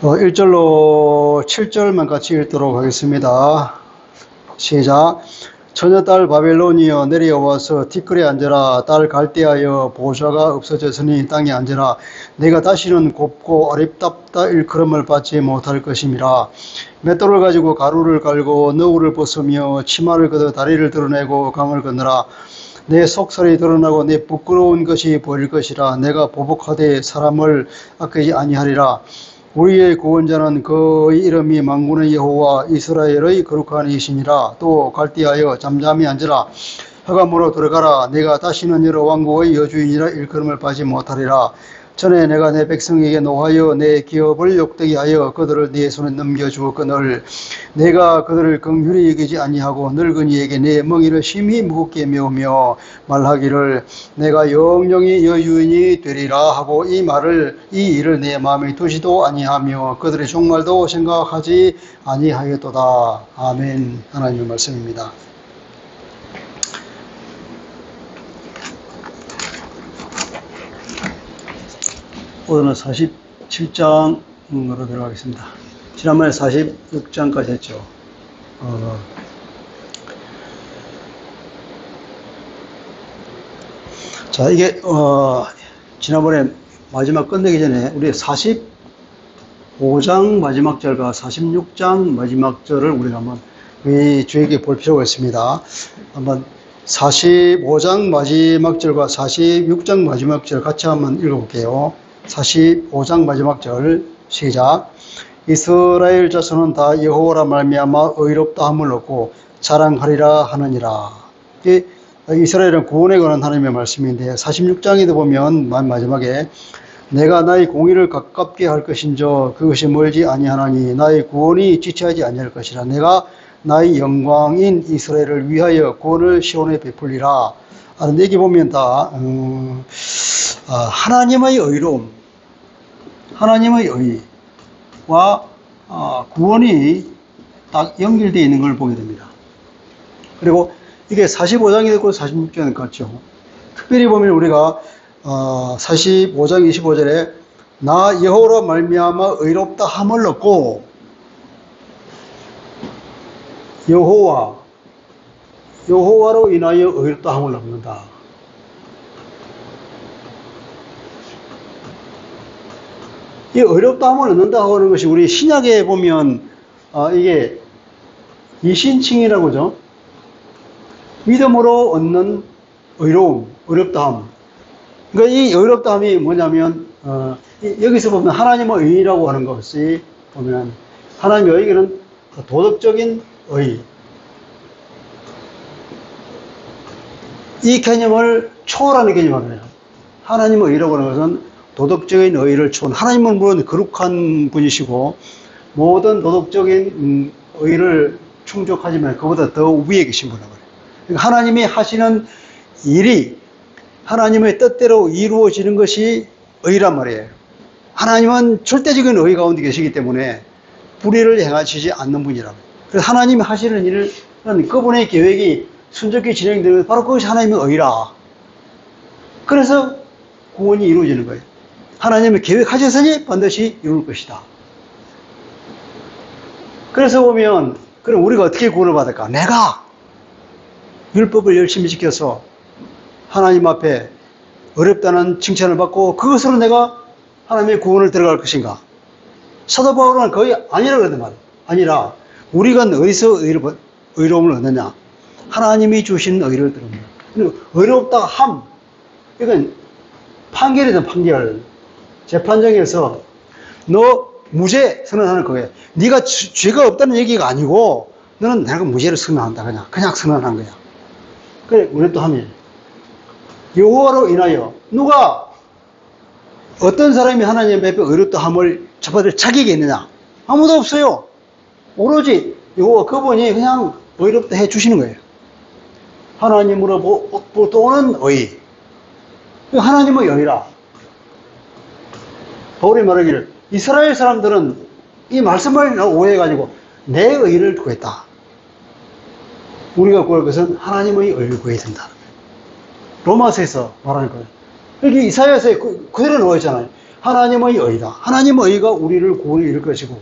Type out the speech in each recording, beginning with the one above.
1절로 7절만 같이 읽도록 하겠습니다. 시작. 처녀딸 바벨론이여 내려와서 티끌에 앉으라. 딸 갈대하여 보좌가 없어졌으니 땅에 앉으라. 내가 다시는 곱고 어렵답다 일컬음을 받지 못할 것임이라. 맷돌을 가지고 가루를 갈고 너울을 벗으며 치마를 걷어 다리를 드러내고 강을 건너라. 내 속살이 드러나고 내 부끄러운 것이 보일 것이라. 내가 보복하되 사람을 아끼지 아니하리라. 우리의 구원자는 그의 이름이 만군의 여호와 이스라엘의 거룩한 이시니라. 또 갈대하여 잠잠히 앉으라. 흑암으로 들어가라. 내가 다시는 여러 왕국의 여주인이라 일컬음을 받지 못하리라. 전에 내가 내 백성에게 노하여 내 기업을 욕되게 하여 그들을 네 손에 넘겨주었거늘 내가 그들을 긍휼히 여기지 아니하고 늙은이에게 내 멍에를 심히 무겁게 메우며 말하기를 내가 영영이 여주인이 되리라 하고 이 일을 내 마음에 두지도 아니하며 그들의 종말도 생각하지 아니하였도다. 아멘. 하나님의 말씀입니다. 오늘은 47장으로 들어가겠습니다. 지난번에 46장까지 했죠. 자, 이게, 지난번에 마지막 끝내기 전에 우리 45장 마지막 절과 46장 마지막 절을 우리가 한번 주의 깊게 볼 필요가 있습니다. 한번 45장 마지막 절과 46장 마지막 절 같이 한번 읽어볼게요. 45장 마지막 절 시작. 이스라엘 자손은 다 여호와라 말미암아 의롭다 함을 얻고 자랑하리라 하느니라. 이스라엘은 구원에 관한 하나님의 말씀인데 46장에도 보면 마지막에 내가 나의 공의를 가깝게 할 것인저 그것이 멀지 아니하나니 나의 구원이 지체하지 아니할 것이라. 내가 나의 영광인 이스라엘을 위하여 구원을 시온에 베풀리라. 여기 보면 다 하나님의 의로움, 하나님의 의와 구원이 딱 연결되어 있는 걸 보게 됩니다. 그리고 이게 45장이 됐고 46장이 같죠. 특별히 보면 우리가 45장 25절에 나 여호와로 말미암아 의롭다 함을 얻고 여호와로 인하여 의롭다 함을 얻는다. 이 의롭다 함을 얻는다고 하는 것이 우리 신약에 보면 이게 이신칭이라고 하죠. 믿음으로 얻는 의로움, 의롭다함. 그러니까 이 의롭다함이 뭐냐면 여기서 보면 하나님의 의라고 하는 것이 보면 하나님의 의는 도덕적인 의. 이 개념을 초월하는 개념이에요. 하나님의 의라고 하는 것은 도덕적인 의를 초월. 하나님은 물론 거룩한 분이시고 모든 도덕적인 의를 충족하지만 그보다 더 위에 계신 분이라고 해요. 그러니까 하나님이 하시는 일이 하나님의 뜻대로 이루어지는 것이 의란 말이에요. 하나님은 절대적인 의 가운데 계시기 때문에 불의를 행하시지 않는 분이라고. 그래서 하나님이 하시는 일은 그분의 계획이 순적히 진행되는 바로 그것이 하나님의 의라. 그래서 구원이 이루어지는 거예요. 하나님이 계획하셨으니 반드시 이룰 것이다. 그래서 보면 그럼 우리가 어떻게 구원을 받을까? 내가 율법을 열심히 지켜서 하나님 앞에 어렵다는 칭찬을 받고 그것으로 내가 하나님의 구원을 들어갈 것인가? 사도 바울은 거의 아니라고 그러단 말이에요. 아니라 우리가 어디서 의로움을 얻느냐? 하나님이 주신 의를 들읍니다. 의롭다 함. 이건 판결이든 판결. 재판정에서 너 무죄 선언하는 거예요. 네가 죄가 없다는 얘기가 아니고 너는 내가 무죄를 선언한다. 그냥 선언한 거야. 그래, 의롭다 함이에요. 여호와로 인하여 누가 어떤 사람이 하나님 앞에 의롭다 함을 접받을 자격이 있느냐? 아무도 없어요. 오로지 여호와 그분이 그냥 의롭다 해 주시는 거예요. 하나님으로부터 오는 의. 하나님의 의라. 바울이 말하기를 이스라엘 사람들은 이 말씀을 오해해가지고 내 의를 구했다. 우리가 구할 것은 하나님의 의를 구해야 된다. 로마서에서 말하는 거예요. 여기 이사야서에 그대로 나와 있잖아요. 하나님의 의다. 하나님의 의가 우리를 구원에 이룰 것이고,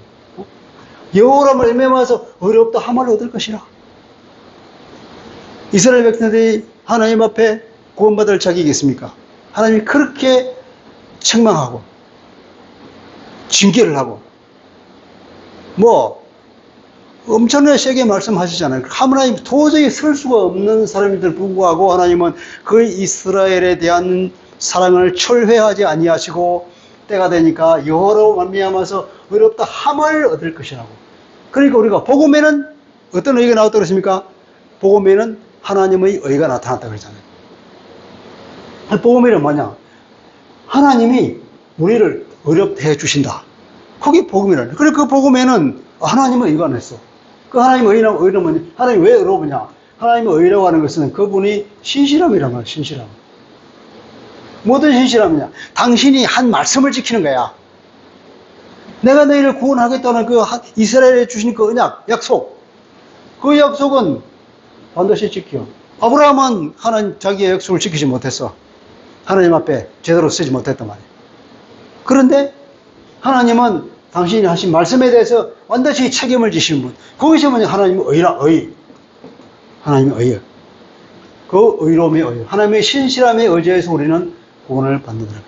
여호와를 맴매서 어렵다 함을 얻을 것이라. 이스라엘 백성들이 하나님 앞에 구원받을 자격이 있습니까? 하나님이 그렇게 책망하고 징계를 하고 엄청나게 세게 말씀하시잖아요. 하나님 도저히 설 수가 없는 사람인들 불구하고 하나님은 그 이스라엘에 대한 사랑을 철회하지 아니하시고 때가 되니까 여호와로 말미암아서 어렵다 함을 얻을 것이라고. 그러니까 우리가 복음에는 어떤 의가 나왔다고 그랬습니까? 복음에는 하나님의 의가 나타났다고 그랬잖아요. 복음에는 뭐냐? 하나님이 우리를 어렵게 해주신다. 그게 복음이라는. 그래, 그 복음에는 하나님의 의가 났어. 그 하나님의 의는 뭐냐? 하나님이 왜 어려우냐? 하나님의 의라고 하는 것은 그분이 신실함이란 말이야, 신실함. 뭐든 신실함이냐? 당신이 한 말씀을 지키는 거야. 내가 너희를 구원하겠다는 그 이스라엘에 주신 그 언약, 약속. 그 약속은 반드시 지켜. 아브라함은 하나님 자기의 약속을 지키지 못했어. 하나님 앞에 제대로 쓰지 못했단 말이에요. 그런데 하나님은 당신이 하신 말씀에 대해서 완전히 책임을 지시는 분. 거기서 뭐냐? 하나님의 의라, 의. 하나님의 의. 그 의로움의 의. 하나님의 신실함에 의지해서 우리는 구원을 받는다.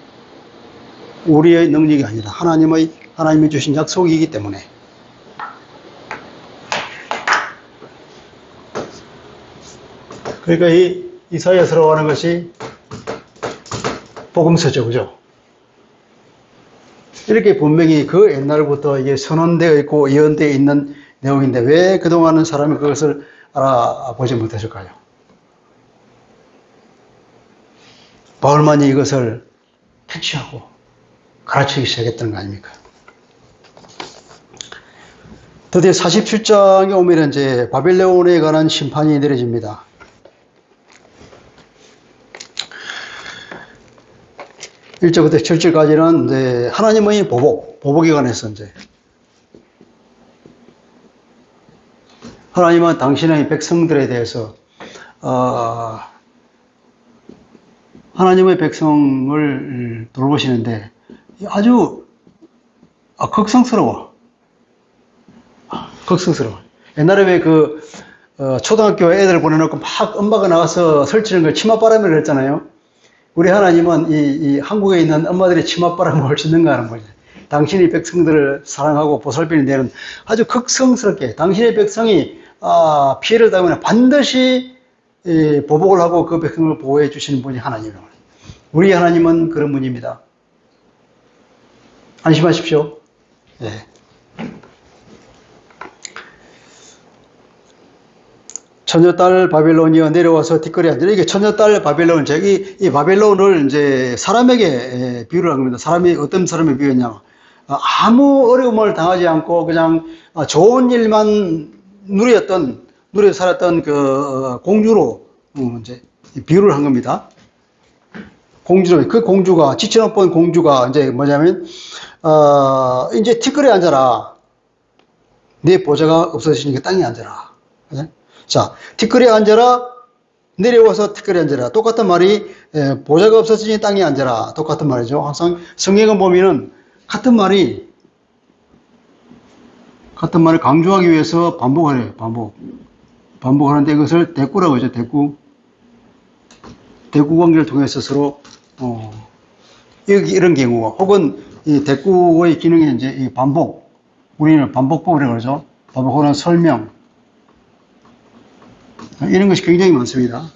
우리의 능력이 아니라 하나님이 주신 약속이기 때문에. 그러니까 이 이사야서라고 하는 것이 복음서죠, 그죠? 이렇게 분명히 그 옛날부터 이게 선언되어 있고 예언되어 있는 내용인데 왜 그동안은 사람이 그것을 알아보지 못했을까요? 바울만이 이것을 캐치하고 가르치기 시작했던 거 아닙니까? 드디어 47장에 오면 이제 바벨론에 관한 심판이 내려집니다. 1절부터 7절까지는 이제 하나님의 보복에 관해서 이제 하나님은 당신의 백성들에 대해서 하나님의 백성을 돌보시는데 아주 극성스러워. 옛날에 왜 초등학교 애들 보내놓고 막 엄마가 나가서 설치는 걸 치맛바람이라고 했잖아요. 우리 하나님은 이 한국에 있는 엄마들의 치맛바람을 헐치는가 하는 거죠. 당신의 백성들을 사랑하고 보살피는 데는 아주 극성스럽게 당신의 백성이 피해를 당하면 반드시 보복을 하고 그 백성을 보호해 주시는 분이 하나님이에요. 우리 하나님은 그런 분입니다. 안심하십시오. 네. 처녀딸 바벨론이여 내려와서 뒷거리 앉으라. 이게 처녀딸 바벨론, 이 바벨론을 이제 사람에게 비유를 한 겁니다. 어떤 사람에 비유했냐. 아무 어려움을 당하지 않고 그냥 좋은 일만 누려 살았던 그 공주로 이제 비유를 한 겁니다. 그 공주가, 지쳐놓은 공주가 이제 뭐냐면, 이제 뒷거리에 앉아라. 내 보좌가 없어지니까 땅에 앉아라. 자, 뒷거리에 앉아라. 내려와서 뒷거리에 앉아라. 똑같은 말이, 보좌가 없어지니 땅에 앉아라. 똑같은 말이죠. 항상 성경을 보면은 같은 말을 강조하기 위해서 반복하래요. 반복하는데 이것을 대꾸라고 하죠. 대꾸 관계를 통해서 서로, 이런 경우가, 혹은 이 대꾸의 기능이 이제 이 우리는 반복법이라고 그러죠. 반복하는 설명. 이런 것이 굉장히 많습니다.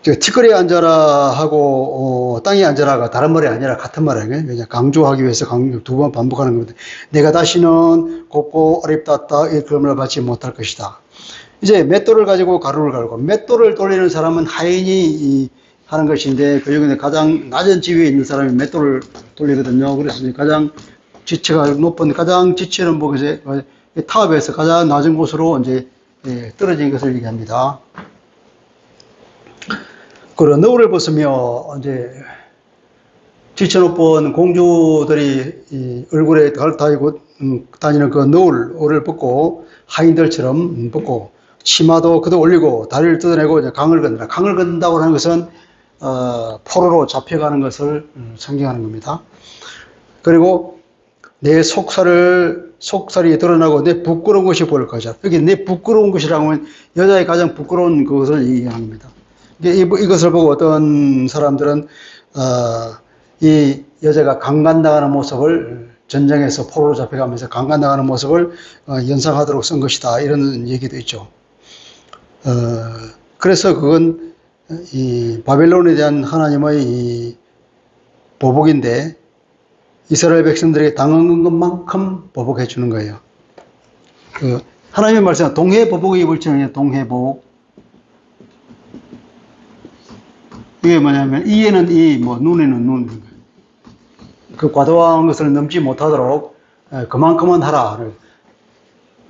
뒷거리에 앉아라 하고 땅에 앉아라가 다른 말이 아니라 같은 말이에요. 왜냐 강조하기 위해서 두 번 반복하는 겁니다. 내가 다시는 곱고 어렵다 이 그름을 받지 못할 것이다. 이제 맷돌을 가지고 가루를 갈고 맷돌을 돌리는 사람은 하인이 하는 것인데 그 중에 가장 낮은 지위에 있는 사람이 맷돌을 돌리거든요. 그래서 가장 지체가 높은 가장 지체는 뭐겠어요? 타업에서 가장 낮은 곳으로 이제 떨어진 것을 얘기합니다. 그리고 너울을 벗으며 이제 지쳐높은 공주들이 얼굴에 달고 다니는 그 너울을 벗고 하인들처럼 벗고 치마도 그도 올리고 다리를 뜯어내고 이제 강을 건너라. 강을 건넌다고 하는 것은 포로로 잡혀가는 것을 상징하는 겁니다. 그리고 내 속살이 드러나고 내 부끄러운 것이 보일 것이다. 여기 내 부끄러운 것이라고 하면 여자의 가장 부끄러운 그것을 얘기하는 겁니다. 이것을 보고 어떤 사람들은 이 여자가 강간당하는 모습을 전쟁에서 포로로 잡혀가면서 강간당하는 모습을 연상하도록 쓴 것이다. 이런 얘기도 있죠. 그래서 그건 이 바벨론에 대한 하나님의 이 보복인데 이스라엘 백성들에게 당한 것만큼 보복해 주는 거예요. 하나님의 말씀, 동해보복의 입을 치는 동해보복. 이게 뭐냐면, 이에는 이, 눈에는 눈. 그 과도한 것을 넘지 못하도록 그만큼만 하라.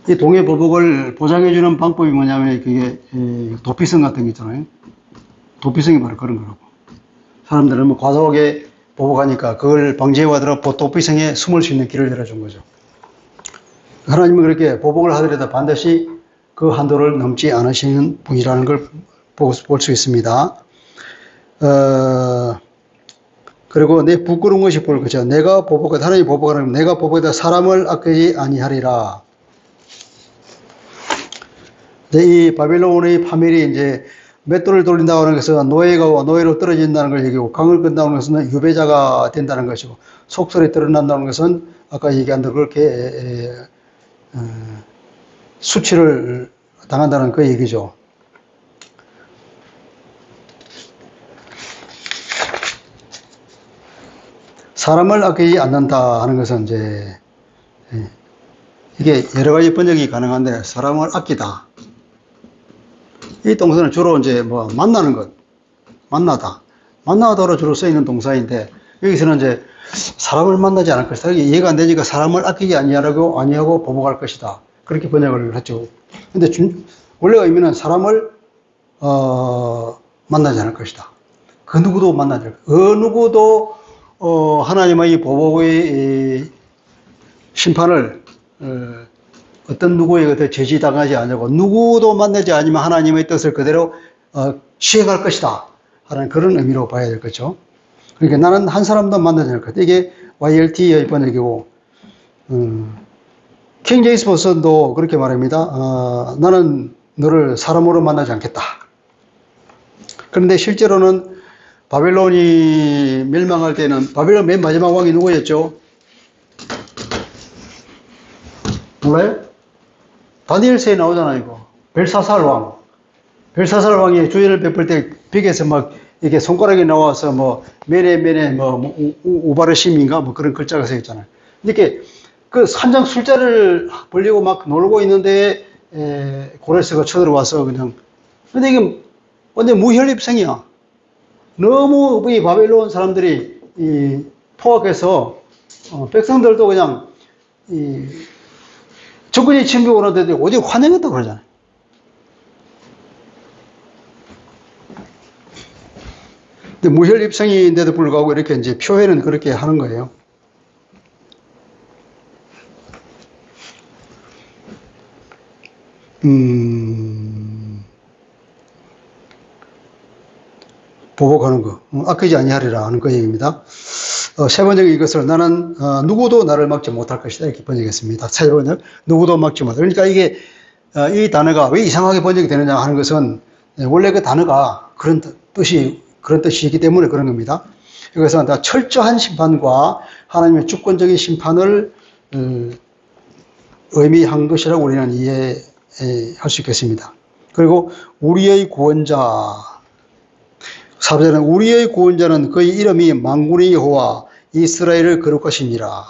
이 동해보복을 보장해주는 방법이 뭐냐면, 그게 도피성 같은 게 있잖아요. 도피성이 바로 그런 거라고. 사람들은 뭐 과도하게 보복하니까 그걸 방지해가도록 도피성에 숨을 수 있는 길을 열어준 거죠. 하나님은 그렇게 보복을 하더라도 반드시 그 한도를 넘지 않으시는 분이라는 걸 볼 수 있습니다. 그리고 내 부끄러운 것이 보일 것이다. 내가 보복하다, 하나님이 보복하는 내가 보복하다 사람을 아끼지 아니하리라. 이 바벨론의 파멸이 이제 맷돌을 돌린다고 하는 것은 노예가 노예로 떨어진다는 걸 얘기하고, 강을 건다는 것은 유배자가 된다는 것이고, 속설이 드러난다는 것은 아까 얘기한 대로 그렇게 수치를 당한다는 그 얘기죠. 사람을 아끼지 않는다 하는 것은 이제 이게 여러 가지 번역이 가능한데, 사람을 아끼다. 이 동사는 주로 이제 뭐 만나는 것, 만나다로 주로 쓰이는 동사인데, 여기서는 이제 사람을 만나지 않을 것이다. 이해가 안 되니까 사람을 아끼지 아니하고 보복할 것이다. 그렇게 번역을 했죠. 근데 원래 의미는 사람을 만나지 않을 것이다. 그 누구도 만나지 않을 것이다. 그 누구도 하나님의 보복의 심판을 어떤 누구에게 제지당하지 않고 누구도 만나지 않으면 하나님의 뜻을 그대로 시행할 것이다 하는 그런 의미로 봐야 될 거죠. 그러니까 나는 한 사람도 만나지 않을 것이다. 이게 YLT의 번역이고, 킹 제임스 버전도 그렇게 말합니다. 나는 너를 사람으로 만나지 않겠다. 그런데 실제로는 바벨론이 멸망할 때는 바벨론 맨 마지막 왕이 누구였죠? 몰라요? 다니엘서에 나오잖아요, 이거. 벨사살 왕. 벨사살 왕이 주의를 베풀 때 벽에서 막 이게 손가락이 나와서 뭐 메네 뭐 우바르심인가 뭐 그런 글자가 써 있잖아요. 이렇게 그 한장 술자를 벌리고 막 놀고 있는데 고레스가 쳐들어와서 그냥, 근데 이게 완전 무혈입성이야. 너무 이 바벨론 사람들이 포악해서 백성들도 그냥 적군이 침묵 오는데 어디 환영했다고 그러잖아요. 근데 무혈입성인데도 불구하고 이렇게 이제 표현은 그렇게 하는 거예요. 보복하는 거, 아끼지 아니하리라 하는 그 얘기입니다. 세 번째 이것을 나는 누구도 나를 막지 못할 것이다 이렇게 번역했습니다. 세 번역 누구도 막지 못할. 그러니까 이게 이 단어가 왜 이상하게 번역이 되느냐 하는 것은 원래 그 단어가 그런 뜻이기 때문에 그런 겁니다. 그래서 다 철저한 심판과 하나님의 주권적인 심판을 의미한 것이라고 우리는 이해할 수 있겠습니다. 그리고 우리의 구원자, 4절은 우리의 구원자는 그의 이름이 만군의 여호와 이스라엘을 거룩하시니라.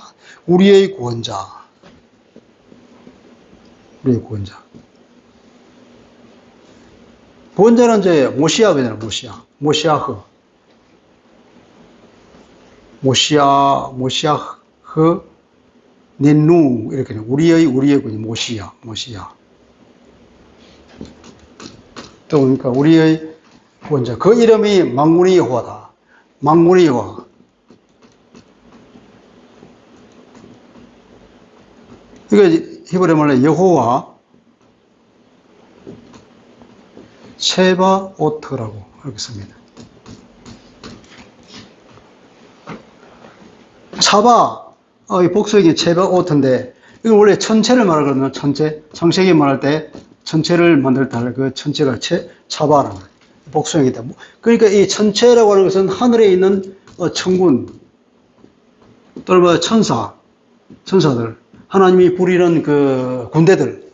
우리의 구원자. 우리의 구원자. 구원자는 이제 모시아거든요, 모시아흐. 모시아흐, 넨누, 이렇게, 우리의 구원자, 모시아. 또, 그러니까, 우리의 구원자. 그 이름이 만군의 여호와다. 만군의 여호와. 이거 히브리 말로 여호와. 체바오트라고 하겠습니다. 차바, 이 복수형이 체바오트인데, 이건 원래 천체를 말하거든요. 천체. 창세기 말할 때, 천체를 만들 때 그 천체가 차바라는 거예요. 복수형이다. 그러니까 이 천체라고 하는 것은 하늘에 있는 천군, 또는 천사들, 하나님이 부리는 그 군대들,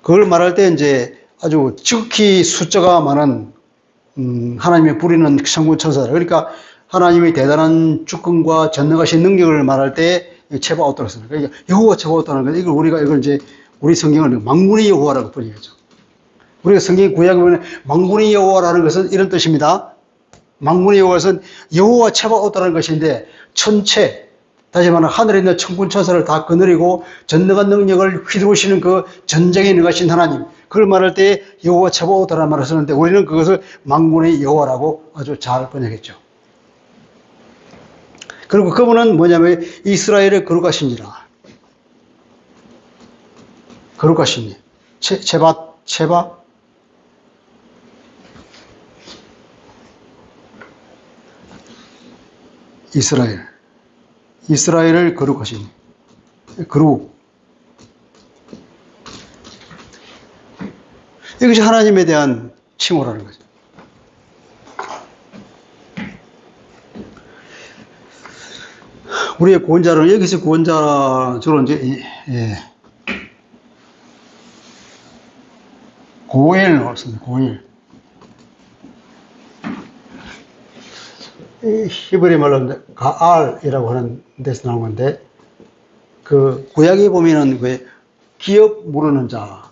그걸 말할 때 이제 아주 지극히 숫자가 많은, 하나님이 부리는 천군 천사들. 그러니까 하나님의 대단한 주권과 전능하신 능력을 말할 때 체바오트라고 했습니다. 그러니까 여호와 체바오트라는 건 이걸 이제 우리 성경을 망군의 여호와라고 번역했죠. 우리가 성경 구약에 보면 망군의 여호와라는 것은 이런 뜻입니다. 망군의 여호와는 여호와 체바오트라는 것인데 천체, 다시 말하면 하늘에 있는 천군 천사를 다 거느리고 전능한 능력을 휘두르시는 그 전쟁에 능하신 하나님, 그걸 말할 때 여호와 체바오트라는 말을 쓰는데 우리는 그것을 망군의 여호와라고 아주 잘 번역했죠. 그리고 그분은 뭐냐면 이스라엘의 거룩하신이라. 거룩하시니. 체바. 이스라엘을 거룩하시니. 거룩. 이것이 하나님에 대한 칭호라는 거죠. 우리의 구원자는, 여기서 구원자, 주로 이제, 고엘 나왔습니다. 고엘. 히브리 말로 가알이라고 하는 데서 나온 건데, 그, 구약에 보면은 왜 기업 모르는 자,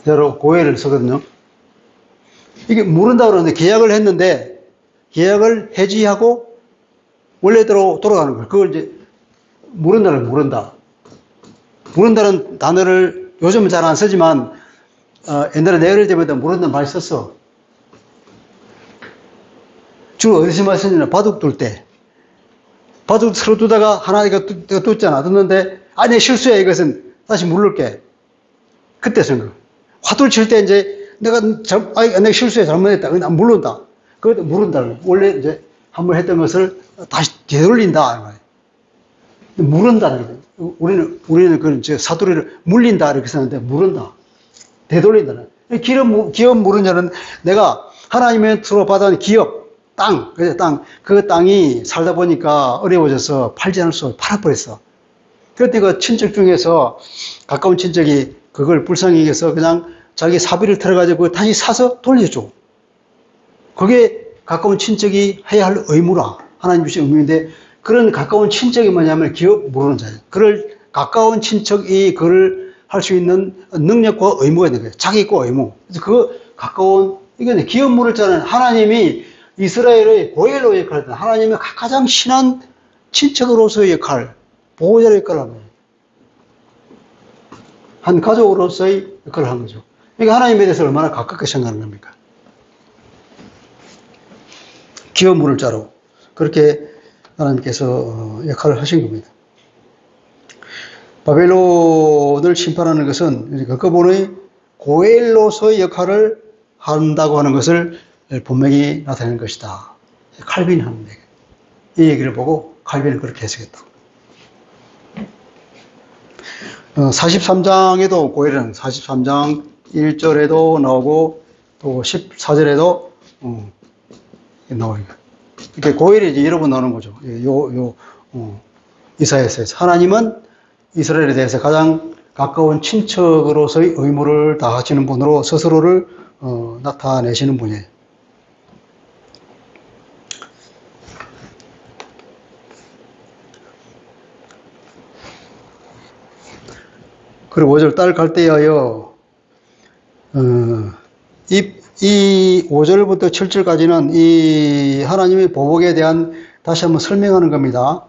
대로 고엘을 쓰거든요. 이게 모른다 그러는데 계약을 했는데, 계약을 해지하고 원래대로 돌아가는 거예요. 그걸 이제 모른다. 모른다는 단어를 요즘은 잘 안 쓰지만 옛날에 내가 어릴 때마다 모른다는 많이 썼어. 주로 어디서 많이 썼냐면 바둑 둘 때. 바둑 서로 두다가 하나가 뒀잖아. 뒀는데 내 실수야 이것은 다시 물을게. 그때 쓴 거. 화두를 칠 때 이제 내가 실수야 잘못했다. 난 물른다. 그것도 모른다는 거예요. 원래 이제 한번 했던 것을 다시 되돌린다. 물은다는 거예요. 우리는 그 사투리를 물린다 이렇게 쓰는데 물은다. 되돌린다는 거예요. 기업 물은 자는 내가 하나님의 투로 받은 기업, 땅, 그 땅이 살다 보니까 어려워져서 팔지 않을 수 없어. 팔아버렸어. 그때 그 친척 중에서 가까운 친척이 그걸 불쌍히 여겨서 그냥 자기 사비를 털어가지고 다시 사서 돌려줘. 그게 가까운 친척이 해야 할 의무라. 하나님 주신 의무인데, 그런 가까운 친척이 뭐냐면 기업 모르는 자예요. 그걸 가까운 친척이 그걸 할 수 있는 능력과 의무가 있는 거예요. 자기과 의무. 그래서 그 가까운, 이게 기업 모를 자는 하나님이 이스라엘의 고엘로 역할을 했다. 하나님의 가장 친한 친척으로서의 역할, 보호자의 역할을 한 거예요. 한 가족으로서의 역할을 한 거죠. 그러니까 하나님에 대해서 얼마나 가깝게 생각하는 겁니까? 기업 물을 자로 그렇게 하나님께서 역할을 하신 겁니다. 바벨론을 심판하는 것은 그분의 고엘로서의 역할을 한다고 하는 것을 분명히 나타내는 것이다. 칼빈이 하는 얘기. 이 얘기를 보고 칼빈은 그렇게 해석했다. 43장에도 고엘은 43장 1절에도 나오고 또 14절에도 나와요. 이렇게 고엘이 이제 여러 번 나오는 거죠. 이사야서에서. 하나님은 이스라엘에 대해서 가장 가까운 친척으로서의 의무를 다하시는 분으로 스스로를 나타내시는 분이에요. 그리고 5절 딸 갈대하여 이 5절부터 7절까지는 이 하나님의 보복에 대한 다시 한번 설명하는 겁니다.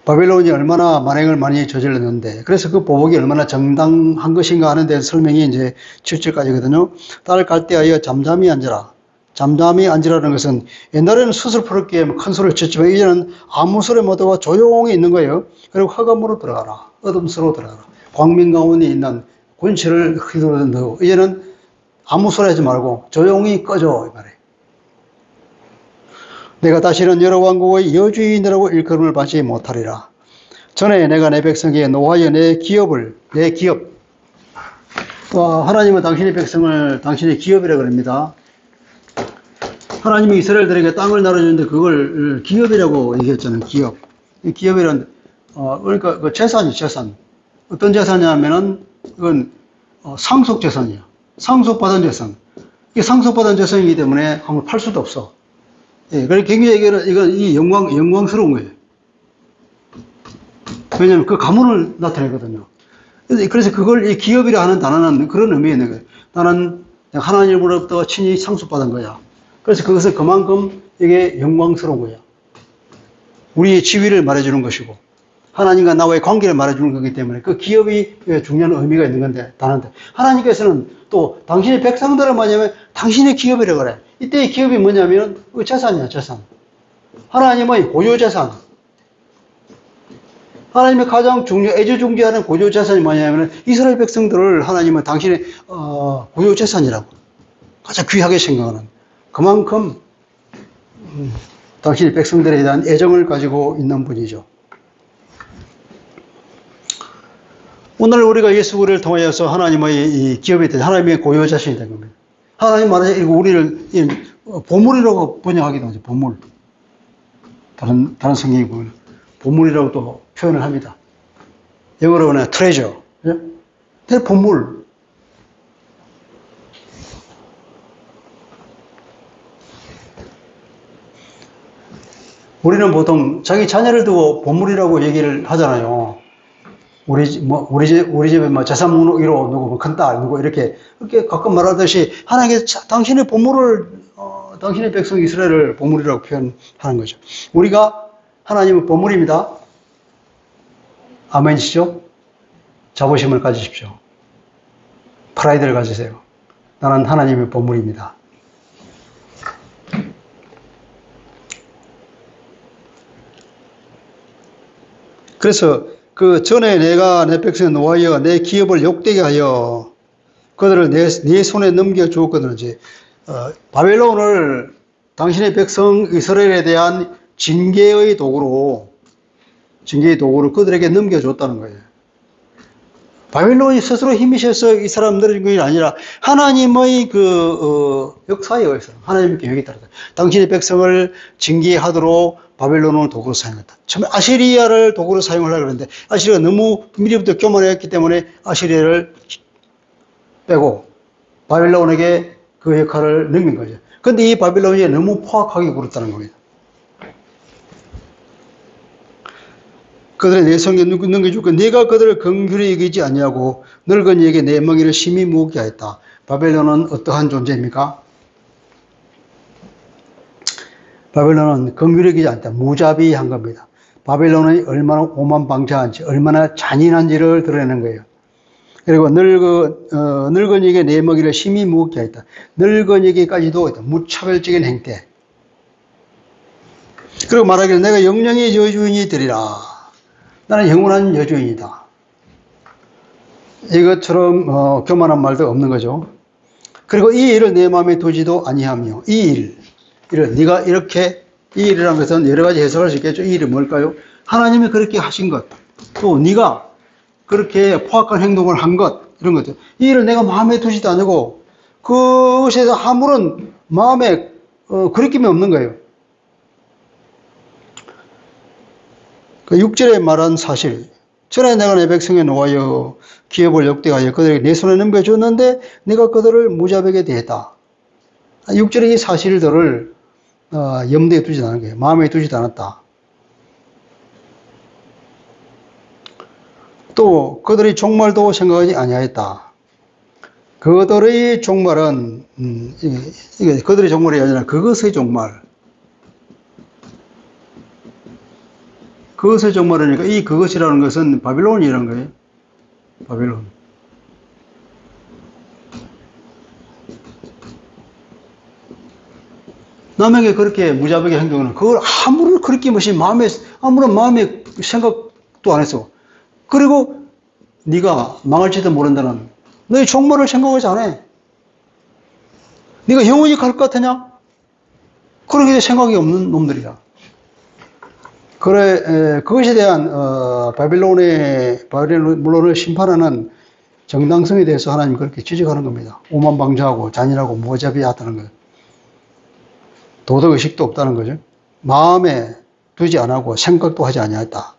바벨론이 얼마나 만행을 많이 저질렀는데, 그래서 그 보복이 얼마나 정당한 것인가 하는 데 설명이 이제 7절까지거든요. 딸 갈대하여 잠잠히 앉으라. 잠잠히 앉으라는 것은 옛날에는 수술 풀었기에 큰 소리를 쳤지만 이제는 아무 소리 못하고 조용히 있는 거예요. 그리고 허감으로 들어가라. 어둠스로 들어가라. 광명 가운데 있는 권세를 휘두르는 이제는 아무 소리 하지 말고 조용히 꺼져 이 말이에요. 내가 다시는 여러 왕국의 여주인이라고 일컬음을 받지 못하리라. 전에 내가 내 백성에게 노하여 내 기업 하나님은 당신의 백성을 당신의 기업이라고 합니다. 하나님이 이스라엘들에게 땅을 나눠주는데 그걸 기업이라고 얘기했잖아요. 기업. 기업이란 그러니까 그 재산이 재산. 어떤 재산이냐면은 이건 상속 재산이에요. 상속받은 재산. 이게 상속받은 재산이기 때문에 아무 팔 수도 없어. 예, 그래서 굉장히 이건 영광스러운 거예요. 왜냐하면 그 가문을 나타내거든요. 그래서 그걸 이 기업이라 하는 단어는 그런 의미가 있는 거예요. 나는 하나님으로부터 친히 상속받은 거야. 그래서 그것은 그만큼 이게 영광스러운 거예요. 우리의 지위를 말해주는 것이고, 하나님과 나와의 관계를 말해주는 거기 때문에 그 기업이 중요한 의미가 있는 건데, 다른데. 하나님께서는 또 당신의 백성들을 뭐냐면 당신의 기업이라고 그래. 이때의 기업이 뭐냐면 재산이야, 재산. 하나님의 고유재산. 하나님의 가장 애지중지하는 고유재산이 뭐냐면 이스라엘 백성들을 하나님은 당신의 고유재산이라고 가장 귀하게 생각하는 그만큼 당신의 백성들에 대한 애정을 가지고 있는 분이죠. 오늘 우리가 예수 그리스도를 통하여서 하나님의 이 기업이 된 하나님의 고유재산이 된 겁니다. 하나님 말하자 이거 우리를 보물이라고 번역하기도 하죠. 보물. 다른 성경이 보면 보물이라고 또 표현을 합니다. 영어로는 treasure. 네? 보물. 우리는 보통 자기 자녀를 두고 보물이라고 얘기를 하잖아요. 우리 집에 뭐 재산 목록 1호 누구, 큰 딸 누구 이렇게 가끔 말하듯이 하나님께서 당신의 보물을 당신의 백성 이스라엘을 보물이라고 표현하는 거죠. 우리가 하나님은 보물입니다. 아멘이시죠? 자부심을 가지십시오. 프라이드를 가지세요. 나는 하나님의 보물입니다. 그래서 그 전에 내가 내 백성에 노하여 내 기업을 욕되게 하여 그들을 네 손에 넘겨주었거든. 바벨론을 당신의 백성 이스라엘에 대한 징계의 도구로 그들에게 넘겨줬다는 거예요. 바벨론이 스스로 힘이 세서 이 사람 늘어진 것이 아니라 하나님의 역사에 의해서 하나님의 계획에 따라서 당신의 백성을 징계하도록 바벨론을 도구로 사용했다. 처음에 아시리아를 도구로 사용하려고 그러는데 아시리아가 너무 미리부터 교만했기 때문에 아시리아를 빼고 바벨론에게 그 역할을 넘긴 거죠. 그런데 이 바벨론이 너무 포악하게 굴었다는 겁니다. 그들의 내성에 넘겨주고 네가 그들을 긍휼히 여기지 아니하고 늙은이에게 내 멍에를 심히 무겁게 하였다. 바벨론은 어떠한 존재입니까? 바벨론은 긍휼히 여기지 않다. 무자비한 겁니다. 바벨론이 얼마나 오만방자한지 얼마나 잔인한지를 드러내는 거예요. 그리고 늙은이에게 내 먹이를 심히 무겁게 하였다. 늙은이에게까지도 무차별적인 행태. 그리고 말하기를 내가 영영의 여주인이 되리라. 나는 영원한 여주인이다. 이것처럼 교만한 말도 없는 거죠. 그리고 이 일을 내 마음에 두지도 아니하며 이 네가 이렇게 이 일이라는 것은 여러 가지 해석할 수 있겠죠. 이 일이 뭘까요? 하나님이 그렇게 하신 것, 또 네가 그렇게 포악한 행동을 한 것, 이런 것들. 이 일을 내가 마음에 두지도 않고 그것에서 아무런 마음에 그리낌이 없는 거예요. 그 6절에 말한 사실. 전에 내가 내 백성에 노하여 기업을 역대하여 그들에게 내 손에 넘겨줬는데 네가 그들을 무자비하게 대했다. 6절의 이 사실들을 염두에 두지 않은 거예요. 마음에 두지도 않았다. 또 그들의 종말도 생각하지 아니하였다. 그들의 종말은 이게 그들의 종말이 아니라 그것의 종말. 그것의 종말이니까 이 그것이라는 것은 바빌론이라는 거예요. 바빌론. 남에게 그렇게 무자비하게 행동하는 그걸 아무런 그렇게 무슨 아무런 마음에 생각도 안 했어. 그리고 네가 망할지도 모른다는 너의 종말을 생각하지 않아. 네가 영원히 갈 것 같으냐? 그렇게 생각이 없는 놈들이야. 그래, 그것에 대한 바빌론을 심판하는 정당성에 대해서 하나님 그렇게 지적하는 겁니다. 오만방자하고 잔인하고 무자비하다는 것. 도덕의식도 없다는 거죠. 마음에 두지 안 하고 생각도 하지 아니하였다.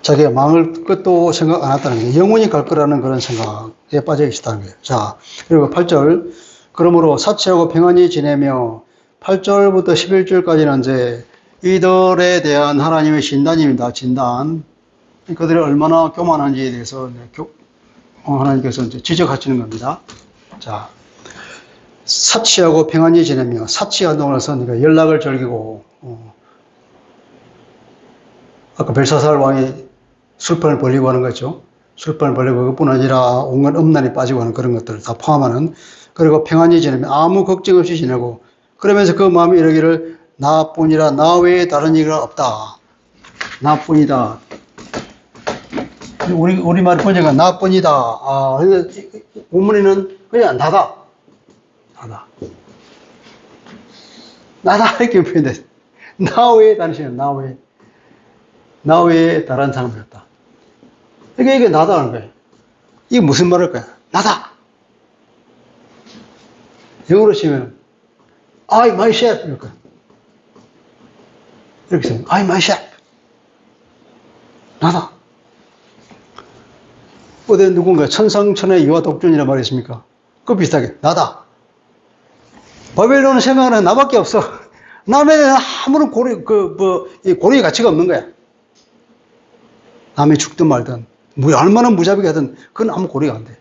자기가 망할 것도 생각 안 했다는 거예요. 영원히 갈 거라는 그런 생각에 빠져 있었다는 거예요. 자, 그리고 8절. 그러므로 사치하고 평안히 지내며 8절부터 11절까지는 이제 이들에 대한 하나님의 진단입니다. 진단. 그들이 얼마나 교만한지에 대해서 하나님께서 이제 지적하시는 겁니다. 자, 사치하고 평안히 지내며 사치한다고 해서 연락을 즐기고 아까 벨사살 왕이 술판을 벌리고 하는 거죠. 술판을 벌리고 그뿐 아니라 온갖 음란에 빠지고 하는 그런 것들을 다 포함하는 그리고 평안히 지내며 아무 걱정 없이 지내고 그러면서 그 마음이 이러기를 나뿐이라 나 외에 다른 이가 없다. 나뿐이다. 우리말 번역은 나뿐이다. 본문에는 그냥 나다. 나다. 이렇게 표현돼. 나 외에 다른 사람, 나 외에 다른 사람이 없다. 이게 나다는 거예요. 이게 무슨 말일까요? 나다. 영어로 치면 I myself 이렇게 쓰면 I myself 나다. 어디 누군가 천상천의 유아독존이라 말이 있습니까? 그 비슷하게 나다. 바벨론은 생각하는 나밖에 없어. 남에 대한 아무런 고려의 가치가 없는 거야. 남이 죽든 말든 얼마나 무자비게 하든 그건 아무 고려가 안 돼.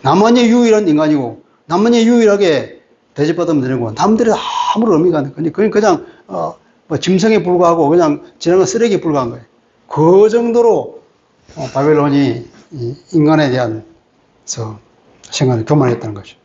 나만이 유일한 인간이고 나만이 유일하게 대접받으면 되는 거. 남들은 아무런 의미가 안 돼. 그냥 짐승에 불과하고 그냥 지나간 쓰레기에 불과한 거예요. 그 정도로 바벨론이 인간에 대한 생각을 교만했다는 거죠.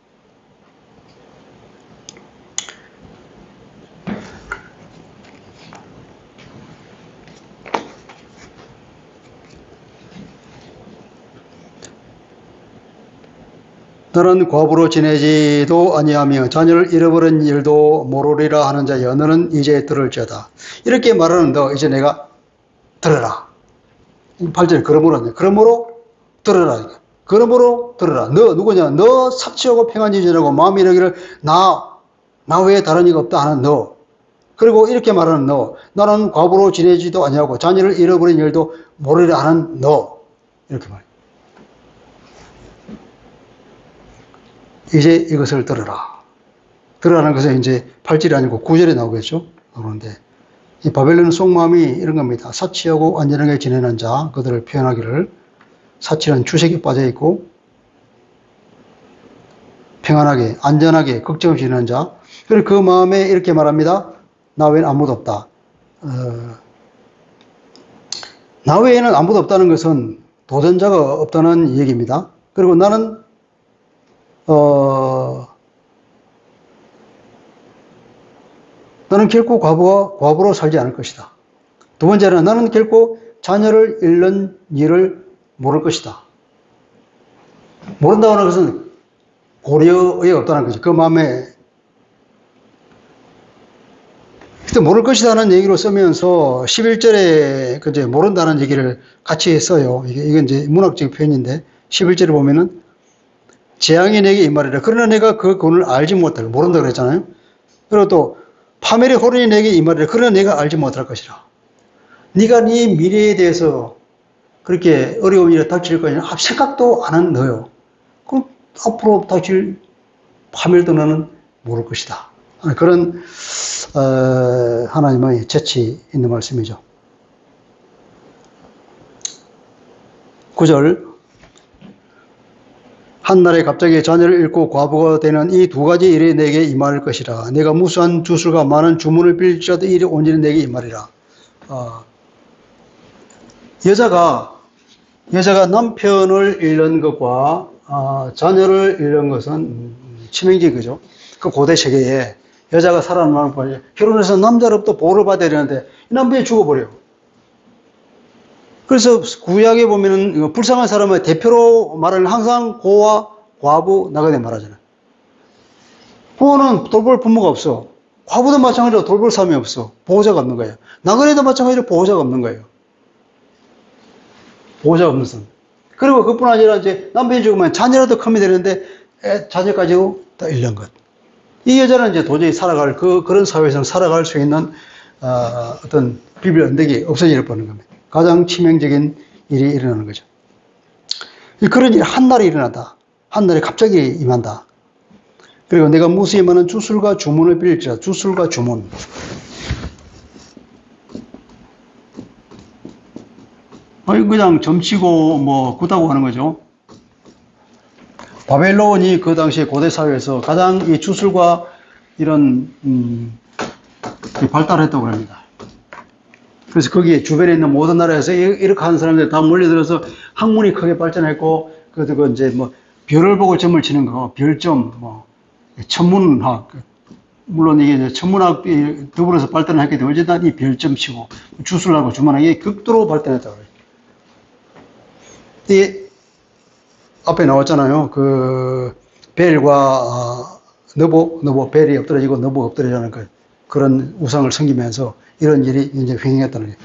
너는 과부로 지내지도 아니하며 자녀를 잃어버린 일도 모르리라 하는 자여 너는 이제 들을지어다. 이렇게 말하는 너 이제 내가 들어라. 8절에 그러므로 들어라. 그러므로 들어라. 너 누구냐? 너 사치하고 평안히 지내고 마음이 이러기를 나 외에 다른 이가 없다 하는 너. 그리고 이렇게 말하는 너. 나는 과부로 지내지도 아니하고 자녀를 잃어버린 일도 모르리라 하는 너. 이렇게 말해. 이제 이것을 들어라. 들으라는 것은 이제 8절이 아니고 9절에 나오겠죠. 그런데 이 바벨론 속마음이 이런 겁니다. 사치하고 안전하게 지내는 자, 그들을 표현하기를 사치는 주색에 빠져 있고 평안하게, 안전하게, 걱정 없이 지내는 자. 그리고 그 마음에 이렇게 말합니다. 나 외에는 아무도 없다. 나 외에는 아무도 없다는 것은 도전자가 없다는 얘기입니다. 그리고 나는 나는 결코 과부로 살지 않을 것이다. 두 번째는 나는 결코 자녀를 잃는 일을 모를 것이다. 모른다고 하는 것은 고려에 없다는 거죠. 그 마음에 모를 것이다는 얘기로 쓰면서 11절에 그제 모른다는 얘기를 같이 써요. 이건 이제 문학적 표현인데 11절에 보면은 재앙이 내게 임하리라. 그러나 내가 그 권을 알지 못할 모른다 그랬잖아요. 그리고 또 파멸의 호련이 내게 임하리라. 그러나 내가 알지 못할 것이라. 네가 네 미래에 대해서 그렇게 어려움이 닥칠 거냐 생각도 안 한 너요. 그럼 앞으로 닥칠 파멸도 너는 모를 것이다. 그런 하나님의 재치 있는 말씀이죠. 9절 한날에 갑자기 자녀를 잃고 과부가 되는 이 두 가지 일이 내게 임할 것이라. 내가 무수한 주술과 많은 주문을 빌지라도 일이 온전히 내게 임하리라. 여자가 남편을 잃는 것과 자녀를 잃는 것은 치명적이죠. 그 고대 세계에 여자가 살아남는 거 결혼해서 남자로부터 보호를 받아야 되는데 이 남편이 죽어버려요. 그래서 구약에 보면은 불쌍한 사람의 대표로 말하는 항상 고와 과부 나그네 말하잖아요. 고는 돌볼 부모가 없어. 과부도 마찬가지로 돌볼 사람이 없어. 보호자가 없는 거예요. 나그네도 마찬가지로 보호자가 없는 거예요. 보호자가 없는 사람. 그리고 그뿐 아니라 이제 남편이 죽으면 자녀라도 크면 되는데 자녀까지도 다 잃는 것. 이 여자는 이제 도저히 살아갈 그런 사회에서 살아갈 수 있는 어떤 비빌 언덕이 없어질 뻔한 겁니다. 가장 치명적인 일이 일어나는 거죠. 그런 일이 한날에 일어나다. 한날에 갑자기 임한다. 그리고 내가 무수히 많은 주술과 주문을 빌지라. 주술과 주문. 그냥 점치고 뭐 굳다고 하는 거죠. 바벨론이 그 당시에 고대 사회에서 가장 이 주술과 이런 발달했다고 합니다. 그래서 거기에 주변에 있는 모든 나라에서 이렇게 하는 사람들 다 몰려들어서 학문이 크게 발전했고, 그 이제 뭐 별을 보고 점을 치는 거, 별점, 뭐 천문학, 물론 이게 이제 천문학이 더불어서 발전했기 때문에 어쨌든 이 별점 치고 주술하고 주문하기 극도로 발전했다고 해요. 이 앞에 나왔잖아요. 그 벨과 너보 벨이 엎드러지고 너보가 엎드러지는 그런 우상을 섬기면서 이런 일이 이제 횡행했다는 거예요.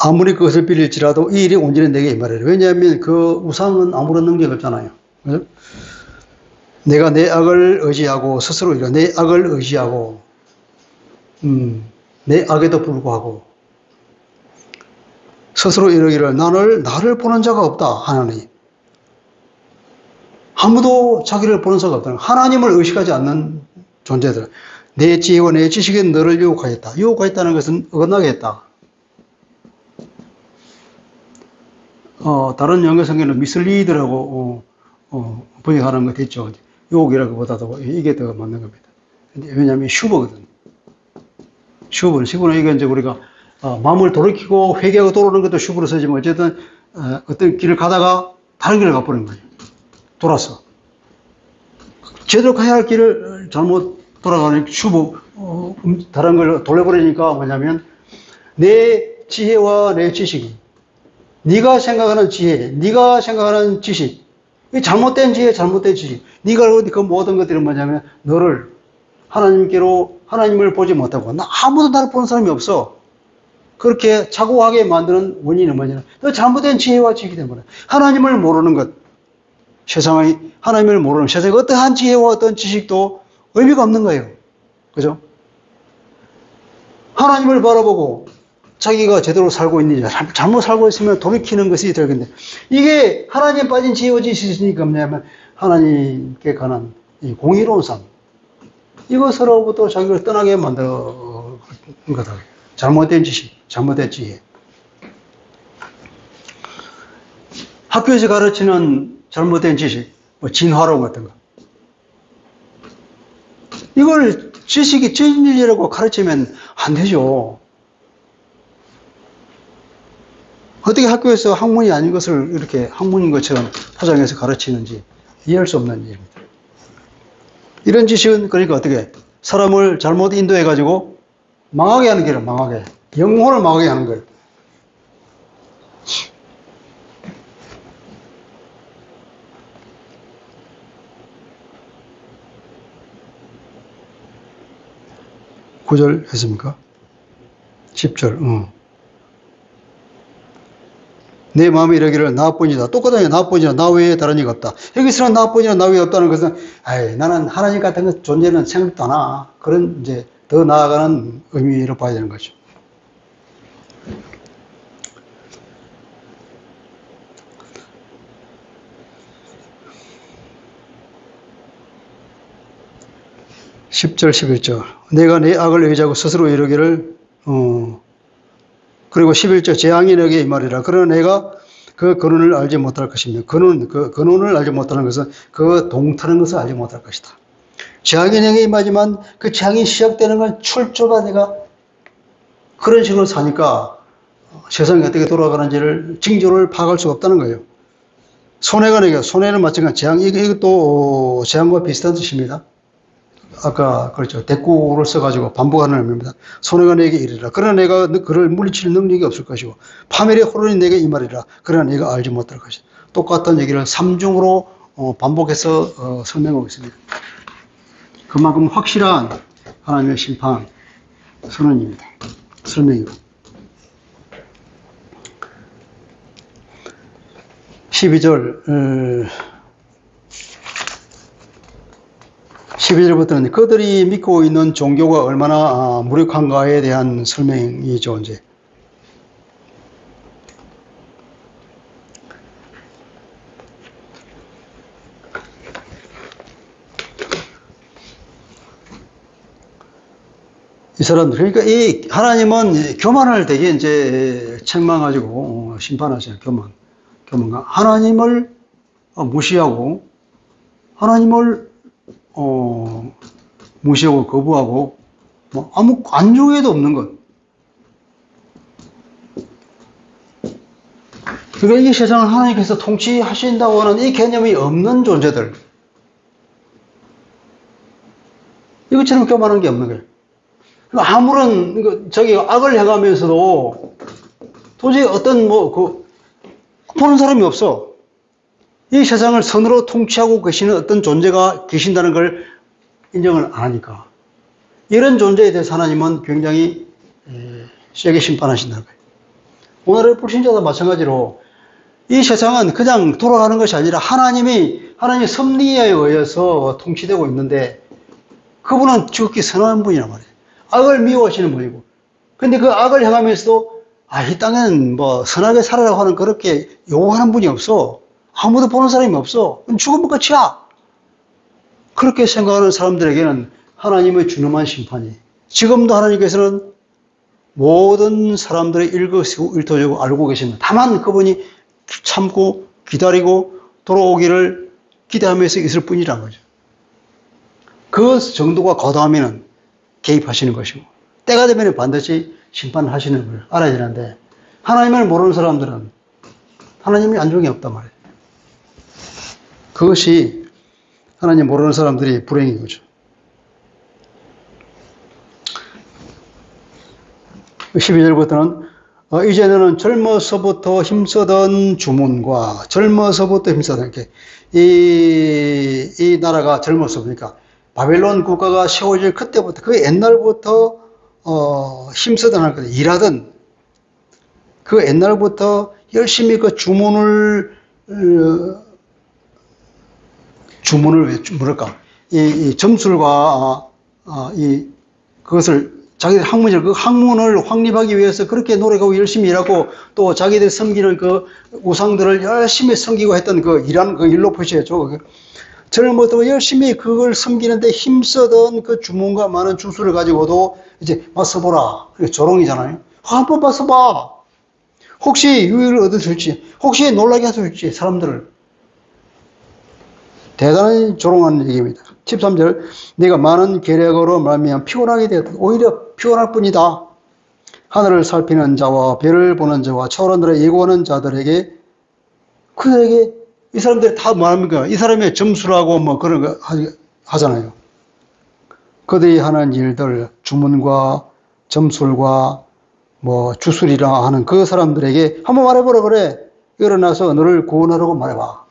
아무리 그것을 빌릴지라도 이 일이 온전히 내게 임하리라. 왜냐하면 그 우상은 아무런 능력이 없잖아요. 그죠? 내가 내 악을 의지하고 스스로 내 악을 의지하고 내 악에도 불구하고 스스로 이러기를 나를 보는 자가 없다. 하나님. 아무도 자기를 보는 자가 없다. 하나님을 의식하지 않는 존재들. 내 지혜와 내 지식은 너를 유혹하였다. 유혹하였다는 것은 어긋나겠다. 다른 영어 성경은 미슬리드라고 번역하는 것도 있죠. 유혹이라기보다도 이게 더 맞는 겁니다. 왜냐하면 슈버거든. 슈버는 이게 이제 우리가 마음을 돌이키고 회개하고 돌아오는 것도 슈브로 쓰지만 어쨌든 어떤 길을 가다가 다른 길을 가버린 거예요. 돌아서. 제대로 가야 할 길을 잘못 돌아가는 슈브, 다른 걸 돌려버리니까 뭐냐면 내 지혜와 내 지식이 네가 생각하는 지혜, 네가 생각하는 지식, 이 잘못된 지혜, 잘못된 지식, 네가 알고 있는 그 모든 것들은 뭐냐면 너를 하나님을 보지 못하고 아무도 나를 보는 사람이 없어. 그렇게 착오하게 만드는 원인은 뭐냐면 너 잘못된 지혜와 지식이 때문에 하나님을 모르는 것. 세상의 하나님을 모르는 세상의 어떠한 지혜와 어떤 지식도 의미가 없는 거예요. 그죠? 하나님을 바라보고 자기가 제대로 살고 있는지 잘못 살고 있으면 돌이키는 것이 되겠는데 이게 하나님 빠진 지혜와 지식이 있으니까 뭐냐면 하나님께 관한 이 공의로운 삶 이것으로부터 자기를 떠나게 만드는 거다. 잘못된 지식, 잘못된 지혜. 학교에서 가르치는 잘못된 지식, 뭐 진화론 같은 거. 이걸 지식이 진리라고 가르치면 안 되죠. 어떻게 학교에서 학문이 아닌 것을 이렇게 학문인 것처럼 포장해서 가르치는지 이해할 수 없는 일입니다. 이런 지식은 그러니까 어떻게 사람을 잘못 인도해가지고 망하게 하는 길은 망하게, 영혼을 망하게 하는 거예요. 구절 했습니까? 10절. 내 마음이 이러기를 나뿐이다. 똑같아요. 나뿐이다. 나 외에 다른 이가 없다. 여기서는 나뿐이다. 나 외에 없다는 것은 나는 하나님 같은 존재는 생각도 안 하나. 그런 이제 더 나아가는 의미로 봐야 되는 거죠. (10절) (11절) 내가 내 악을 의지하고 스스로 이르기를 그리고 11절 재앙이 내게 임하리라. 그러나 내가 그 근원을 알지 못할 것이며 그 근원을 알지 못하는 것은 그 동타는 것을 알지 못할 것이다. 재앙이 내게 임하지만 그 재앙이 시작되는 건 출조가 내가 그런 식으로 사니까 세상이 어떻게 돌아가는지를 징조를 파악할 수가 없다는 거예요. 손해가 내가 손해는 마찬가지 재앙 이것도 재앙과 비슷한 뜻입니다. 아까 그렇죠. 대꾸를 써가지고 반복하는 의미입니다. 손해가 내게 이르리라. 그러나 내가 그를 물리칠 능력이 없을 것이고 파멸의 호론이 내게 임하리라. 그러나 내가 알지 못할 것이다. 똑같은 얘기를 삼중으로 반복해서 설명하고 있습니다. 그만큼 확실한 하나님의 심판 선언입니다. 설명이고. 12절부터는 그들이 믿고 있는 종교가 얼마나 무력한가에 대한 설명이죠, 이제. 이 사람들, 그러니까 이 하나님은 교만을 되게 이제 책망가지고 심판하셔요, 교만. 하나님을 무시하고, 하나님을 무시하고 거부하고 뭐 아무 안중에도 없는 것. 그러니까 이 세상을 하나님께서 통치하신다고 하는 이 개념이 없는 존재들. 이것처럼 교만한 게 없는 거예요. 아무런 저기 악을 해가면서도 도저히 어떤 보는 사람이 없어. 이 세상을 선으로 통치하고 계시는 어떤 존재가 계신다는 걸 인정을 안 하니까. 이런 존재에 대해서 하나님은 굉장히 세게 심판하신다는 거예요. 오늘의 불신자도 마찬가지로 이 세상은 그냥 돌아가는 것이 아니라 하나님의 섭리에 의해서 통치되고 있는데 그분은 지극히 선한 분이란 말이에요. 악을 미워하시는 분이고. 근데 그 악을 행하면서도 이 땅에는 선하게 살아라고 하는 그렇게 요구하는 분이 없어. 아무도 보는 사람이 없어. 죽으면 끝이야. 그렇게 생각하는 사람들에게는 하나님의 준엄한 심판이. 지금도 하나님께서는 모든 사람들의 일거수일투족을 알고 계십니다. 다만 그분이 참고 기다리고 돌아오기를 기대하면서 있을 뿐이라는 거죠. 그 정도가 거다하면 개입하시는 것이고 때가 되면 반드시 심판하시는 걸 알아야 되는데 하나님을 모르는 사람들은 하나님이 안중에 없단 말이에요. 그것이 하나님 모르는 사람들이 불행인 거죠. 12절부터는 이제 너는 젊어서부터 힘쓰던 주문과 젊어서부터 힘쓰던 이렇게 이 나라가 젊었으니까 바벨론 국가가 세워질 그때부터 그 옛날부터 힘쓰던 거예요. 일하던 그 옛날부터 열심히 그 주문을 뭐랄까 이 점술과 그것을 자기들 그 학문을 확립하기 위해서 그렇게 노력하고 열심히 일하고 또 자기들 섬기는 그 우상들을 열심히 섬기고 했던 그 일한 그 일로 표시했죠. 젊어도 열심히 그걸 섬기는데 힘쓰던 그 주문과 많은 주술을 가지고도 이제 맞서보라. 조롱이잖아요. 한번 맞서봐. 혹시 유익을 얻을 수 있지. 혹시 놀라게 할 수 있지. 사람들을. 대단히 조롱하는 얘기입니다. 13절 네가 많은 계략으로 말미암아 피곤하게 되었다. 오히려 피곤할 뿐이다. 하늘을 살피는 자와 별을 보는 자와 초원들을 예고하는 자들에게 그들에게 이 사람들이 다 뭐합니까? 이 사람의 점수라고 그런 거 하잖아요. 그들이 하는 일들 주문과 점술과 주술이라 하는 그 사람들에게 한번 말해보라 그래. 일어나서 너를 구원하라고 말해봐.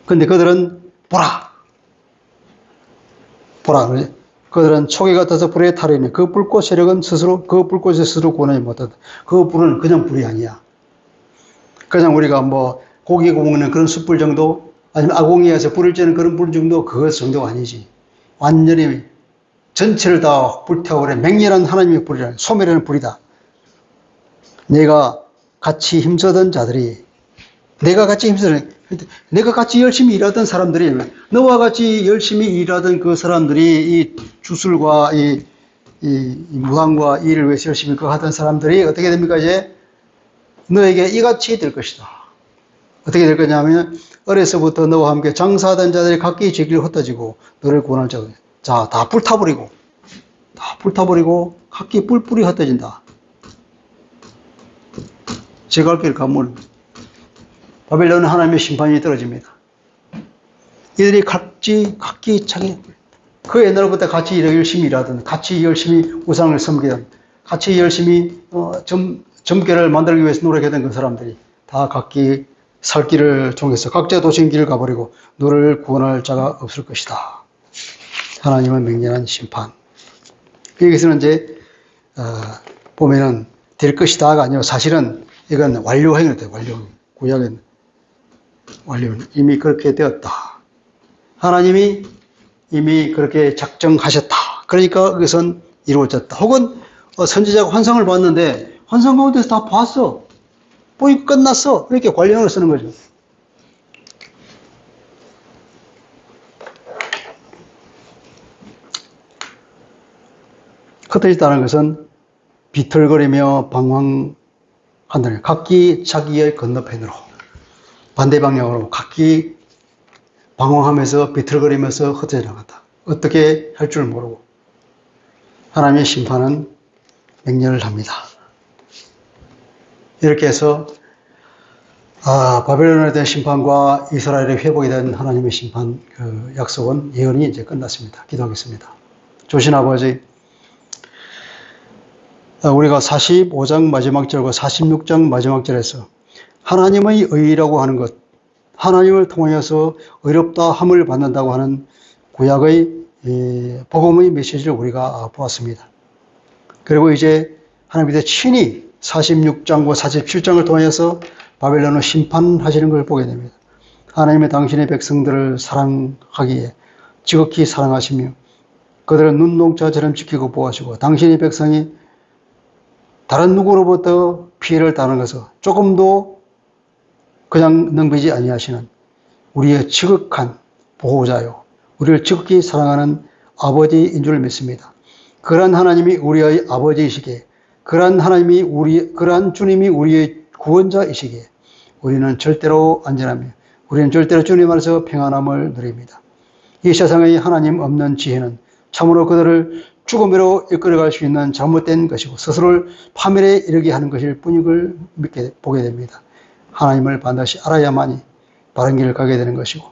근데 그들은 보라. 그들은 초계 같아서 불에 타려니 그 불꽃 세력은 그 불꽃에 스스로 구원하지 못하다. 그 불은 그냥 불이 아니야. 그냥 우리가 고기 구우는 그런 숯불 정도, 아니면 아궁이에서 불을 쬐는 그런 불 정도, 그것 정도가 아니지. 완전히 전체를 다 불태워버려. 맹렬한 하나님의 불이라, 소멸하는 불이다. 내가 같이 힘쓰던 자들이, 내가 같이 열심히 일하던 사람들이, 너와 같이 열심히 일하던 그 사람들이 이 주술과 이 무당과 일을 위해서 열심히 하던 사람들이 어떻게 됩니까? 이제 너에게 이같이 될 것이다. 어떻게 될 거냐면 어려서부터 너와 함께 장사하던 자들이 각기 제 길을 흩어지고 너를 구원할 자, 다 불타버리고 각기 뿔뿔이 흩어진다. 제 갈 길 가면 바벨론은 하나님의 심판이 떨어집니다. 이들이 각기 자기 그 옛날부터 같이 열심히 일하던, 같이 열심히 우상을 섬기던, 같이 열심히 점괘를 만들기 위해서 노력했던 그 사람들이 다 각기 살 길을 종해서 각자 도신 길을 가버리고 너를 구원할 자가 없을 것이다. 하나님은 맹렬한 심판. 여기서는 이제 보면은 될 것이다가 아니고 사실은 이건 완료행위가 돼요. 완료행. 구약은 완료행. 이미 그렇게 되었다. 하나님이 이미 그렇게 작정하셨다. 그러니까 그것은 이루어졌다. 혹은 선지자가 환상을 봤는데 환상 가운데서 다 봤어. 보이 끝났어. 이렇게 관련을 쓰는 거죠. 흩어졌다는 것은 비틀거리며 방황한다는 각기 자기의 건너편으로 반대 방향으로 각기 방황하면서 비틀거리면서 흩어져 나간다. 어떻게 할 줄 모르고 하나님의 심판은 맹렬합니다. 이렇게 해서 바벨론에 대한 심판과 이스라엘의 회복에 대한 하나님의 심판 그 약속은 예언이 이제 끝났습니다. 기도하겠습니다. 조신 아버지, 우리가 45장 마지막 절과 46장 마지막 절에서 하나님의 의라고 하는 것, 하나님을 통하여서 의롭다 함을 받는다고 하는 구약의 복음의 메시지를 우리가 보았습니다. 그리고 이제 하나님께서 친히 46장과 47장을 통하여서 바벨론을 심판하시는 걸 보게 됩니다. 하나님의 당신의 백성들을 사랑하기에 지극히 사랑하시며 그들을 눈동자처럼 지키고 보호하시고 당신의 백성이 다른 누구로부터 피해를 당하는 것을 조금도 그냥 넘기지 아니하시는 우리의 지극한 보호자요, 우리를 지극히 사랑하는 아버지인 줄 믿습니다. 그러한 하나님이 우리의 아버지이시기에, 그러한 주님이 우리의 구원자이시기에 우리는 절대로 안전하며 우리는 절대로 주님 안에서 평안함을 누립니다. 이 세상의 하나님 없는 지혜는 참으로 그들을 죽음으로 이끌어갈 수 있는 잘못된 것이고 스스로를 파멸에 이르게 하는 것일 뿐임을 보게 됩니다. 하나님을 반드시 알아야만이 바른 길을 가게 되는 것이고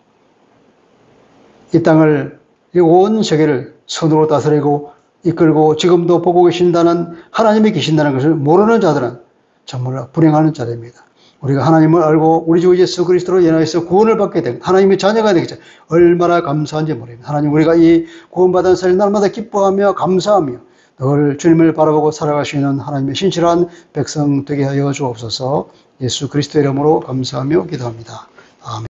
이 땅을, 온 세계를 선으로 다스리고 이끌고 지금도 보고 계신다는 하나님이 계신다는 것을 모르는 자들은 정말 불행하는 자들입니다. 우리가 하나님을 알고 우리 주 예수 그리스도로 인하여서 구원을 받게 된 하나님의 자녀가 되겠죠. 얼마나 감사한지 모릅니다. 하나님, 우리가 이 구원받은 사실 날마다 기뻐하며 감사하며 늘 주님을 바라보고 살아갈 수 있는 하나님의 신실한 백성 되게 하여 주옵소서. 예수 그리스도의 이름으로 감사하며 기도합니다. 아멘.